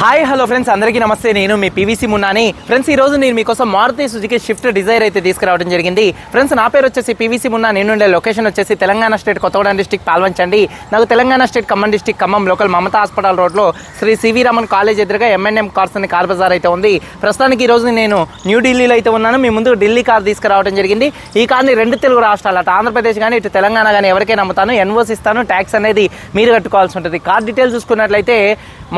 Hi hello friends, అందరికీ నమస్తే. నేను మీ పీవీసీ మున్నాని. ఫ్రెండ్స్, ఈ రోజు నేను మీకోసం మారుతి సుజుకి షిఫ్ట్ డిజైర్ అయితే తీసుకురావడం జరిగింది. ఫ్రెండ్స్, నా పేరు వచ్చేసి పీవీసీ మున్నా. నేను ఉండే లొకేషన్ వచ్చేసి తెలంగాణ స్టేట్ కొత్తగూడెం డిస్టిక్ పాల్వంచండి. నాకు Telangana state Khammam district Khammam local Mamata hospital రోడ్లో శ్రీ సివి రమన్ కాలేజ్ ఎదురుగా M&M కార్స్ అని కార్ బజార్ అయితే ఉంది. ప్రస్తుతానికి ఈ రోజు నేను న్యూఢిల్లీలో అయితే ఉన్నాను. మీ ముందు ఢిల్లీ కార్ తీసుకురావడం జరిగింది. ఈ కార్ని రెండు తెలుగు రాష్ట్రాలు, అటు ఆంధ్రప్రదేశ్ కానీ ఇటు తెలంగాణ కానీ ఎవరికైనా అమ్ముతాను. ఎన్ఓసి ఇస్తాను. ట్యాక్స్ అనేది మీరు కట్టుకోవాల్సి ఉంటుంది. కార్ డీటెయిల్స్ చూసుకున్నట్లయితే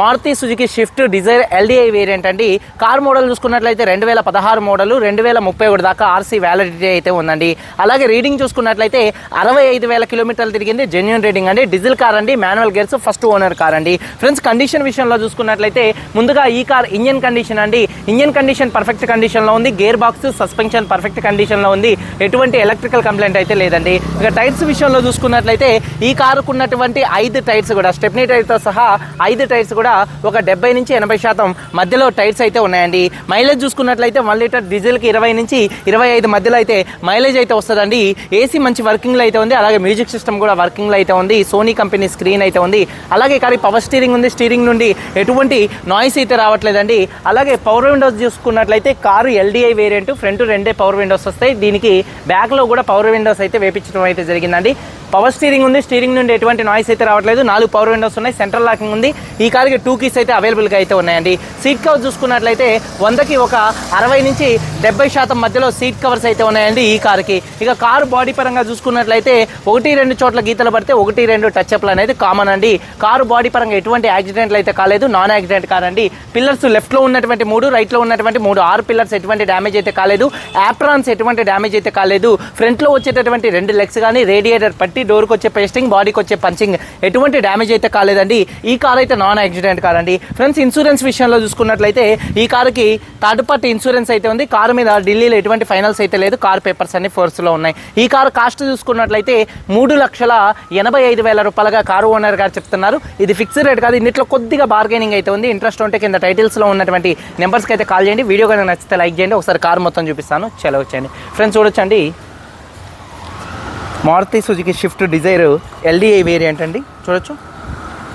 Maruti Suzuki Swift Dzire LDI variant అండి. కార్ మోడల్ చూసుకున్నట్లయితే 2016 మోడల్, 2031 దాకా ఆర్సీ వ్యాలిడిటీ అయితే ఉందండి. అలాగే రీడింగ్ చూసుకున్నట్లయితే 65,000 కిలోమీటర్లు తిరిగింది. జెన్యూన్ రీడింగ్ అండి. డీజిల్ కార్ అండి. Manual gears, first owner car అండి. ఫ్రెండ్స్, కండిషన్ విషయంలో చూసుకున్నట్లయితే ముందుగా ఈ కార్ ఇంజన్ కండిషన్ అండి. ఇంజన్ కండిషన్ పర్ఫెక్ట్ కండిషన్లో ఉంది. గేర్ బాక్స్, సస్పెన్షన్ పర్ఫెక్ట్ కండిషన్లో ఉంది. ఎటువంటి ఎలక్ట్రికల్ కంప్లైంట్ అయితే లేదండి. ఇక టైర్స్ విషయంలో చూసుకున్నట్లయితే ఈ కారుకు ఉన్నటువంటి 5 టైర్స్ కూడా స్టెప్నీ టైర్తో సహా 5 టైర్స్ కూడా ఒక 70 నుంచి 80% మధ్యలో టైర్స్ అయితే ఉన్నాయండి. మైలేజ్ చూసుకున్నట్లయితే 1 లీటర్ డీజిల్కి 20 నుంచి 25 మధ్యలో అయితే మైలేజ్ అయితే వస్తుందండి. ఏసీ మంచి వర్కింగ్లో అయితే ఉంది. అలాగే మ్యూజిక్ సిస్టమ్ కూడా వర్కింగ్లో అయితే ఉంది. సోనీ కంపెనీ స్క్రీన్ అయితే ఉంది. అలాగే కారు పవర్ స్టీరింగ్ ఉంది. స్టీరింగ్ నుండి ఎటువంటి నాయిస్ అయితే రావట్లేదండి. అలాగే పవర్ విండోస్ చూసుకున్నట్లయితే car LDI variant. Front 2 power Windows వస్తాయి. దీనికి బ్యాక్లో కూడా పవర్ విండోస్ అయితే వేపించడం అయితే జరిగిందండి. పవర్ స్టీరింగ్ ఉంది. స్టీరింగ్ నుండి ఎటువంటి నాయిస్ అయితే రావట్లేదు. 4 పవర్ విండోస్ ఉన్నాయి. సెంట్రల్ లాకింగ్ ఉంది. ఈ కార్కి 2 కీస్ అయితే అవైలబుల్గా అయితే ఉన్నాయండి. సీట్ కవర్స్ చూసుకున్నట్లయితే 100కి ఒక 60 నుంచి 70% మధ్యలో సీట్ కవర్స్ అయితే ఉన్నాయండి ఈ కార్కి. ఇక కారు బాడీ పరంగా చూసుకున్నట్లయితే 1-2 చోట్ల గీతలు పడితే 1-2 టచ్అప్లు అనేది కామన్ అండి. కారు బాడీ పరంగా ఎటువంటి యాక్సిడెంట్లు అయితే కాలేదు. నాన్ యాక్సిడెంట్ కార్ అండి. పిల్లర్స్ లెఫ్ట్లో ఉన్నటువంటి 3, రైట్లో ఉన్నటువంటి 3, 6 పిల్లర్స్ ఎటువంటి డ్యామేజ్ అయితే కాలేదు. యాప్రాన్స్ ఎటువంటి డ్యామేజ్ అయితే కాలేదు. ఫ్రంట్లో వచ్చేటటువంటి 2 లెగ్స్ కానీ, రేడియేటర్ పట్టి, డోర్కి వచ్చే పేస్టింగ్, బాడీకి వచ్చే పంచింగ్ ఎటువంటి డ్యామేజ్ అయితే కాలేదండి. ఈ కార్ అయితే నాన్ యాక్సిడెంట్ కార్ అండి. ఫ్రెండ్స్, ఇన్సూరెన్స్ విషయంలో చూసుకున్నట్లయితే ఈ కారుకి థర్డ్ పార్టీ ఇన్సూరెన్స్ అయితే ఉంది. కారు మీద ఢిల్లీలో ఎటువంటి ఫైనల్స్ అయితే లేదు. కార్ పేపర్స్ అన్ని ఫోర్స్లో ఉన్నాయి. ఈ కారు కాస్ట్ చూసుకున్నట్లయితే 3,85,000 రూపాయలుగా కారు ఓనర్ గారు చెప్తున్నారు. ఇది ఫిక్స్డ్ రేట్ కాదు. ఇంట్లో కొద్దిగా బార్గెనింగ్ అయితే ఉంది. ఇంట్రెస్ట్ ఉంటే కింద టైటిల్స్లో ఉన్నటువంటి నెంబర్స్కి అయితే కాల్ చేయండి. వీడియో కనుక నచ్చితే లైక్ చేయండి. ఒకసారి కారు మొత్తం చూపిస్తాను. చలో వచ్చేయండి. ఫ్రెండ్స్, చూడొచ్చండి, Maruti Suzuki Swift Dzire LDI variant అండి. చూడొచ్చు,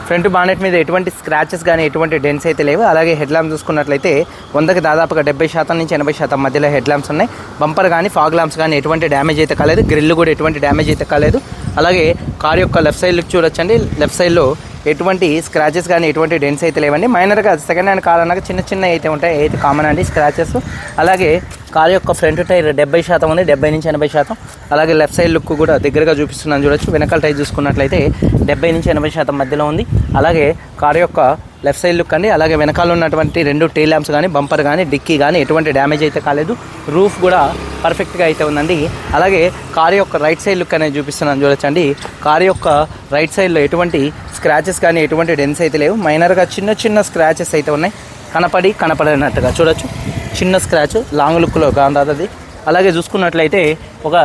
ఫ్రంట్ బానెట్ మీద ఎటువంటి స్క్రాచెస్ కానీ ఎటువంటి డెన్స్ అయితే లేవు. అలాగే హెడ్ ల్యాంప్స్ చూసుకున్నట్లయితే 100కి దాదాపుగా 70% నుంచి 80% మధ్యలో హెడ్ ల్యాంప్స్ ఉన్నాయి. బంపర్ కానీ ఫాగ్ ల్యాంప్స్ కానీ ఎటువంటి డ్యామేజ్ అయితే కాలేదు. గ్రిల్ కూడా ఎటువంటి డ్యామేజ్ అయితే కాలేదు. అలాగే కార్ యొక్క లెఫ్ట్ సైడ్ లుక్ చూడొచ్చండి. లెఫ్ట్ సైడ్లో ఎటువంటి స్క్రాచెస్ కానీ ఎటువంటి డెన్స్ అయితే లేవండి. మైనర్గా సెకండ్ హ్యాండ్ కార్ అన్నాక చిన్న అయితే ఉంటాయి. అయితే కామన్ అండి స్క్రాచెస్. అలాగే కార్ యొక్క ఫ్రంట్ టైర్ 70% ఉంది. 70 నుంచి 80%. అలాగే లెఫ్ట్ సైడ్ లుక్ కూడా దగ్గరగా చూపిస్తున్నాను చూడొచ్చు. వెనకాల టైర్ చూసుకున్నట్లయితే 70 నుంచి 80% మధ్యలో ఉంది. అలాగే కార్ యొక్క లెఫ్ట్ సైడ్ లుక్ అండి. అలాగే వెనకాల ఉన్నటువంటి 2 టైల్ ల్యాంప్స్ కానీ, బంపర్ కానీ, డిక్కీ కానీ ఎటువంటి డ్యామేజ్ అయితే కాలేదు. రూఫ్ కూడా పర్ఫెక్ట్గా అయితే ఉందండి. అలాగే కార్ యొక్క రైట్ సైడ్ లుక్ అనేది చూపిస్తున్నాను చూడొచ్చండి. కార్ యొక్క రైట్ సైడ్లో ఎటువంటి స్క్రాచెస్ కానీ ఎటువంటి డెన్స్ అయితే లేవు. మైనర్గా చిన్న స్క్రాచెస్ అయితే ఉన్నాయి. కనపడినట్టుగా చూడొచ్చు. చిన్న స్క్రాచ్ లాంగ్ లుక్లో కాందాది. అలాగే చూసుకున్నట్లయితే ఒక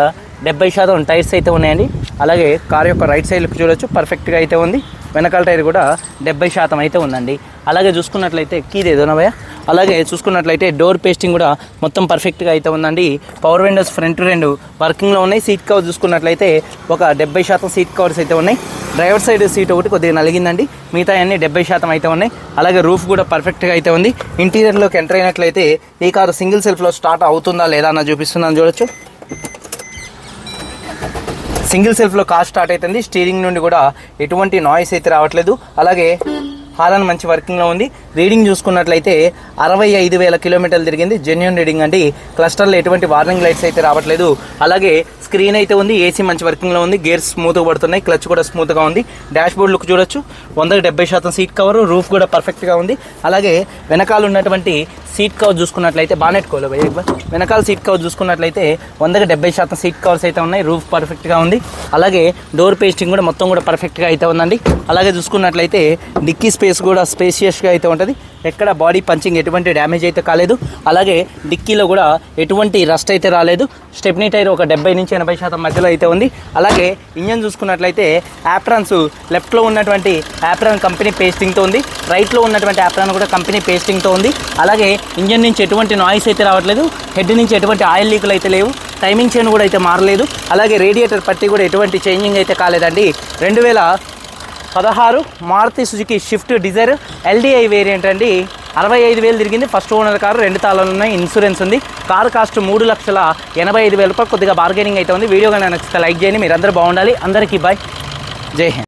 70% టైర్స్ అయితే ఉన్నాయండి. అలాగే కార్ యొక్క రైట్ సైడ్ లుక్ చూడొచ్చు. పర్ఫెక్ట్గా అయితే ఉంది. వెనకాల టైర్ కూడా 70% అయితే ఉందండి. అలాగే చూసుకున్నట్లయితే కీదేదోనవయ్య. అలాగే చూసుకున్నట్లయితే డోర్ పేస్టింగ్ కూడా మొత్తం పర్ఫెక్ట్గా అయితే ఉందండి. పవర్ విండోస్ ఫ్రంట్ 2 వర్కింగ్లో ఉన్నాయి. సీట్ కవర్ చూసుకున్నట్లయితే ఒక 70% సీట్ కవర్స్ అయితే ఉన్నాయి. డ్రైవర్ సైడ్ సీట్ ఒకటి కొద్దిగా నలిగిందండి. మిగతా అన్నీ 70% అయితే ఉన్నాయి. అలాగే రూఫ్ కూడా పర్ఫెక్ట్గా అయితే ఉంది. ఇంటీరియర్లోకి ఎంటర్ అయినట్లయితే ఈ కారు సింగిల్ సెల్ఫ్లో స్టార్ట్ అవుతుందా లేదా అన్న చూపిస్తున్నాను చూడొచ్చు. సింగిల్ సెల్ఫ్లో కార్ స్టార్ట్ అవుతుంది. స్టీరింగ్ నుండి కూడా ఎటువంటి నాయిస్ అయితే రావట్లేదు. అలాగే హారన్ మంచి వర్కింగ్లో ఉంది. రీడింగ్ చూసుకున్నట్లయితే 65,000 కిలోమీటర్లు తిరిగింది. జెన్యూన్ రీడింగ్ అండి. క్లస్టర్లో ఎటువంటి వార్నింగ్ లైట్స్ అయితే రావట్లేదు. అలాగే స్క్రీన్ అయితే ఉంది. ఏసీ మంచి వర్కింగ్లో ఉంది. గేర్స్ స్మూత్గా పడుతున్నాయి. క్లచ్ కూడా స్మూత్గా ఉంది. డాష్ బోర్డ్ లుక్ చూడొచ్చు. 100కి 70% సీట్ కవర్. రూఫ్ కూడా పర్ఫెక్ట్గా ఉంది. అలాగే వెనకాల ఉన్నటువంటి సీట్ కవర్ చూసుకున్నట్లయితే బానెట్ కోలో వెనకాల సీట్ కవర్ చూసుకున్నట్లయితే 100కి 70% సీట్ కవర్స్ అయితే ఉన్నాయి. రూఫ్ పర్ఫెక్ట్గా ఉంది. అలాగే డోర్ పేస్టింగ్ కూడా మొత్తం కూడా పర్ఫెక్ట్గా అయితే ఉందండి. అలాగే చూసుకున్నట్లయితే డిక్కీ స్పేస్ కూడా స్పేషియస్గా అయితే ఉంటుంది. ఎక్కడ బాడీ పంచింగ్ ఎటువంటి డ్యామేజ్ అయితే కాలేదు. అలాగే డిక్కీలో కూడా ఎటువంటి రస్ట్ అయితే రాలేదు. స్టెప్నీ టైర్ ఒక 70 నుంచి 80% మధ్యలో అయితే ఉంది. అలాగే ఇంజన్ చూసుకున్నట్లయితే యాప్రాన్స్ లెఫ్ట్లో ఉన్నటువంటి యాప్రాన్ కంపెనీ పేస్టింగ్తో ఉంది. రైట్లో ఉన్నటువంటి యాప్రాన్ కూడా కంపెనీ పేస్టింగ్తో ఉంది. అలాగే ఇంజన్ నుంచి ఎటువంటి నాయిస్ అయితే రావట్లేదు. హెడ్ నుంచి ఎటువంటి ఆయిల్ లీకులు అయితే లేవు. టైమింగ్ చైన్ కూడా అయితే మారలేదు. అలాగే రేడియేటర్ పట్టి కూడా ఎటువంటి చేంజింగ్ అయితే కాలేదండి. 2016 Maruti Suzuki Swift Dzire LDI variant అండి. 65,000 తిరిగింది. ఫస్ట్ ఓనర్ కారు, 2 తాళాలు ఉన్నాయి, ఇన్సూరెన్స్ ఉంది. కారు కాస్ట్ 3,85,000 రూపాయలు. కొద్దిగా బార్గెనింగ్ అయితే ఉంది. వీడియో కానీ నచ్చితే లైక్ చేయండి. మీరందరూ బాగుండాలి. అందరికీ బాయ్, జై హింద్.